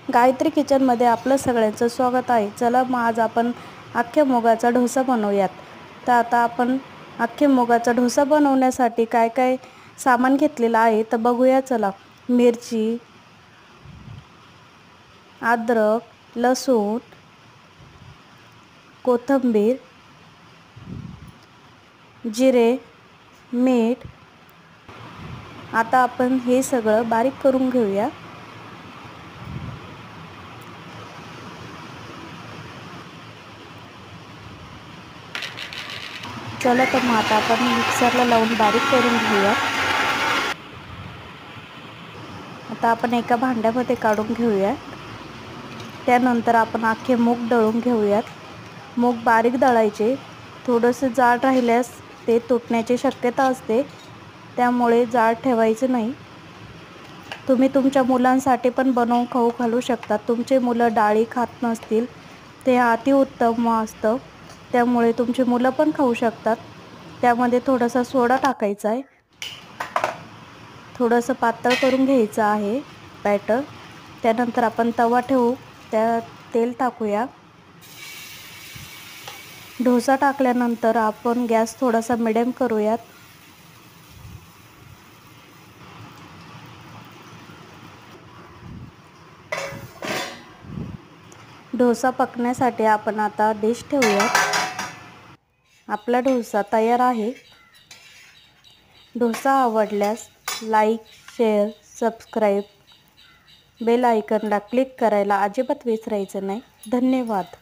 गायत्री किचनमध्ये आपलं सगळ्यांचं स्वागत आहे। चला मग आज आपण अख्ख्या मुगाचा डोसा बनवूयात। तर आता आपण अख्ख्या मुगाचा डोसा बनवण्यासाठी काय काय सामान घेतलेलं आहे तर बघूया चला। मिरची, अद्रक, लसूण, कोथिंबीर, जिरे, मीठ। आता आपण हे सगळं बारीक करून घेऊया। चला तर मग आता आपण मिक्सरला लावून बारीक करून घेऊया। आता आपण एका भांड्यामध्ये काढून घेऊया। त्यानंतर आपण अख्खे मूग दळून घेऊयात। मूग बारीक दळायचे, थोडंसं जाड राहिल्यास ते तुटण्याची शक्यता असते, त्यामुळे जाड ठेवायचं नाही। तुम्ही तुमच्या मुलांसाठी पण बनवून खाऊ घालू शकता। तुमचे मुलं डाळी खात नसतील ते अतिउत्तम असतं, त्यामुळे तुमची मुलं पण खाऊ शकतात। त्यामध्ये थोडासा सोडा टाकायचा आहे। थोडंसं पातळ करून घ्यायचं आहे बॅटर। त्यानंतर आपण तवा ठेवू, त्यात तेल टाकूया। डोसा टाकल्यानंतर आपण गॅस थोडासा मिडियम करूयात। डोसा पकण्यासाठी आपण आता डिश ठेवूया। आपला डोसा तयार आहे। डोसा आवडल्यास लाईक, शेअर, सबस्क्राईब, बेल आयकॉनला क्लिक करायला अजिबात विसरायचं नाही। धन्यवाद।